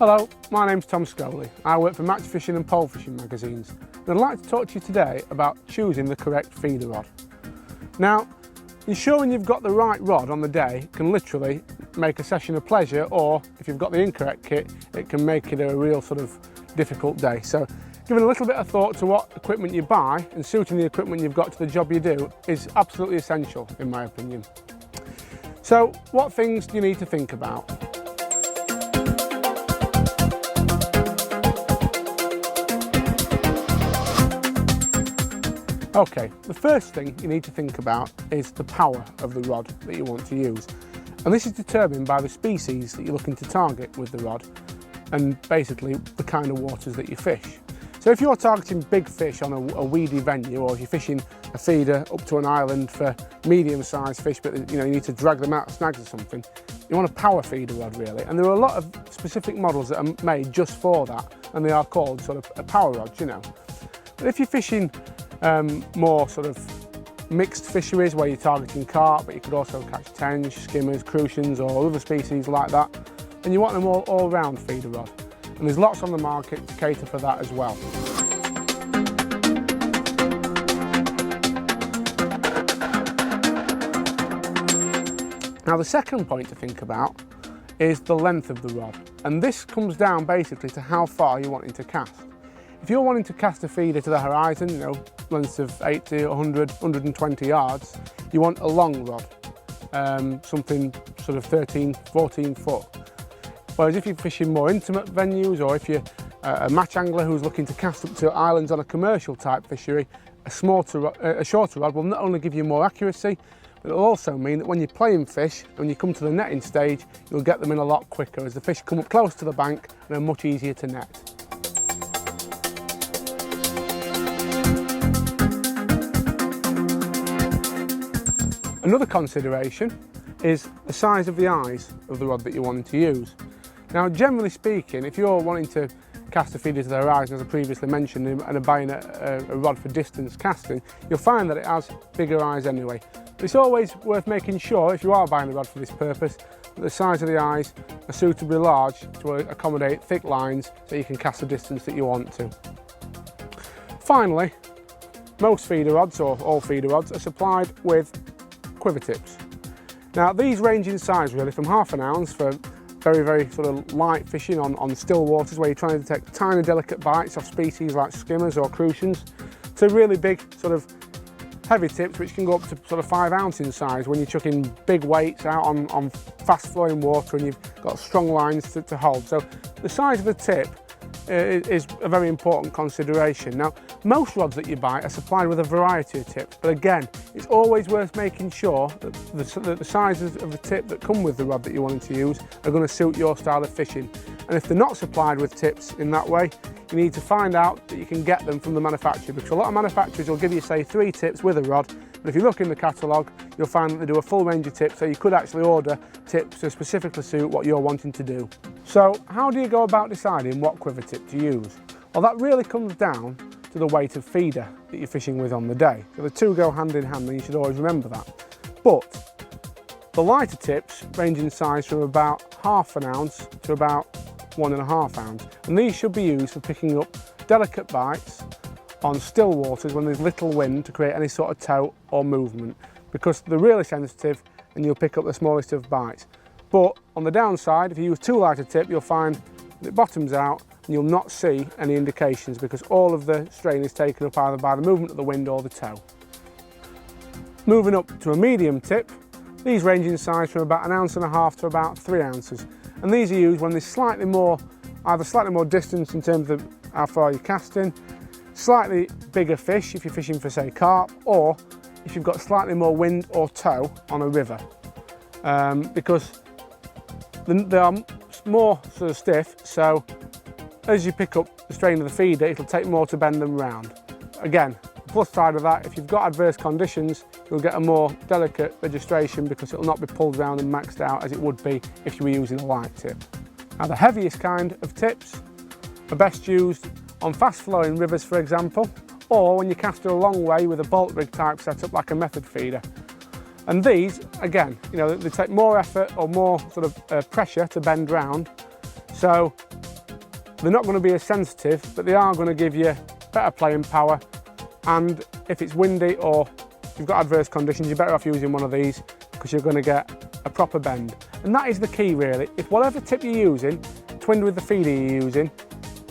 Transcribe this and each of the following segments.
Hello, my name's Tom Scholey. I work for Match Fishing and Pole Fishing magazines, and I'd like to talk to you today about choosing the correct feeder rod. Now, ensuring you've got the right rod on the day can literally make a session a pleasure, or if you've got the incorrect kit, it can make it a real sort of difficult day. So giving a little bit of thought to what equipment you buy and suiting the equipment you've got to the job you do is absolutely essential, in my opinion. So what things do you need to think about? Okay, the first thing you need to think about is the power of the rod that you want to use. And this is determined by the species that you're looking to target with the rod and basically the kind of waters that you fish. So if you're targeting big fish on a weedy venue, or if you're fishing a feeder up to an island for medium-sized fish but you need to drag them out of snags or something, you want a power feeder rod really. And there are a lot of specific models that are made just for that, and they are called sort of a power rods, But if you're fishing more sort of mixed fisheries where you're targeting carp, but you could also catch tench, skimmers, crucians or other species like that, and you want them all round feeder rod. And there's lots on the market to cater for that as well. Now the second point to think about is the length of the rod, and this comes down basically to how far you're wanting to cast. If you're wanting to cast a feeder to the horizon, lengths of 80, 100, 120 yards, you want a long rod, something sort of 13, 14 foot. Whereas if you're fishing more intimate venues, or if you're a match angler who's looking to cast up to islands on a commercial type fishery, a shorter rod will not only give you more accuracy, but it'll also mean that when you're playing fish, when you come to the netting stage, you'll get them in a lot quicker as the fish come up close to the bank and are much easier to net. Another consideration is the size of the eyes of the rod that you're wanting to use. Now, generally speaking, if you're wanting to cast a feeder to the horizon, as I previously mentioned, and are buying a rod for distance casting, you'll find that it has bigger eyes anyway. But it's always worth making sure, if you are buying a rod for this purpose, that the size of the eyes are suitably large to accommodate thick lines so you can cast the distance that you want to. Finally, most feeder rods, or all feeder rods, are supplied with quiver tips. Now these range in size really from half an ounce for very sort of light fishing on still waters where you're trying to take tiny delicate bites off species like skimmers or crucians, to really big sort of heavy tips which can go up to sort of 5 ounce in size when you're chucking big weights out on fast flowing water and you've got strong lines to hold. So the size of the tip is a very important consideration. Now, most rods that you buy are supplied with a variety of tips, but again, it's always worth making sure that the sizes of the tip that come with the rod that you're wanting to use are going to suit your style of fishing. And if they're not supplied with tips in that way, you need to find out that you can get them from the manufacturer, because a lot of manufacturers will give you, say, 3 tips with a rod, but if you look in the catalogue, you'll find that they do a full range of tips, so you could actually order tips to specifically suit what you're wanting to do. So how do you go about deciding what quiver tip to use? Well, that really comes down to the weight of feeder that you're fishing with on the day. So the two go hand in hand, and you should always remember that. But the lighter tips range in size from about half an ounce to about 1.5 ounce, and these should be used for picking up delicate bites on still waters when there's little wind to create any sort of tow or movement, because they're really sensitive and you'll pick up the smallest of bites. But on the downside, if you use too light a tip, you'll find that it bottoms out and you'll not see any indications, because all of the strain is taken up either by the movement of the wind or the tow. Moving up to a medium tip, these range in size from about 1.5 ounces to about 3 ounces. And these are used when there's either slightly more distance in terms of how far you're casting, slightly bigger fish if you're fishing for, say, carp, or if you've got slightly more wind or tow on a river, because they are more sort of stiff, so as you pick up the strain of the feeder, it'll take more to bend them round. Again, the plus side of that, if you've got adverse conditions, you'll get a more delicate registration because it'll not be pulled round and maxed out as it would be if you were using a light tip. Now the heaviest kind of tips are best used on fast flowing rivers, for example, or when you cast a long way with a bolt rig type setup like a method feeder. And these, again, they take more effort or more sort of pressure to bend round. So They're not going to be as sensitive, but they are going to give you better playing power, and if it's windy or you've got adverse conditions, you're better off using one of these because you're going to get a proper bend. And that is the key really. If whatever tip you're using, twinned with the feeder you're using,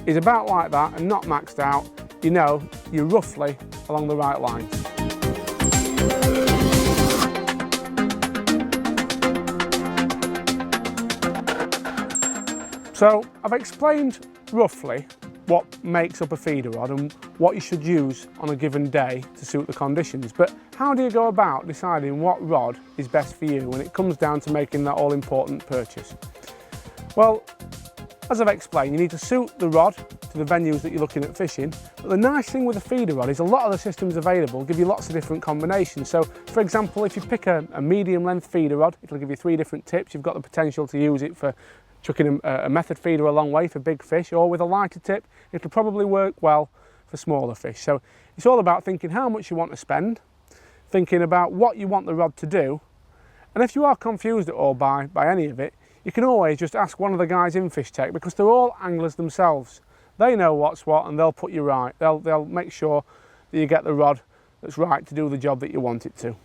is about like that and not maxed out, you know you're roughly along the right lines. So I've explained roughly what makes up a feeder rod and what you should use on a given day to suit the conditions, but how do you go about deciding what rod is best for you when it comes down to making that all-important purchase? Well, as I've explained, you need to suit the rod to the venues that you're looking at fishing, but the nice thing with a feeder rod is a lot of the systems available give you lots of different combinations. So for example, if you pick a medium length feeder rod, it'll give you 3 different tips. You've got the potential to use it for chucking a method feeder a long way for big fish, or with a lighter tip, it'll probably work well for smaller fish. So it's all about thinking how much you want to spend, thinking about what you want the rod to do, and if you are confused at all by any of it, you can always just ask one of the guys in Fishtec, because they're all anglers themselves. They know what's what and they'll put you right. They'll make sure that you get the rod that's right to do the job that you want it to.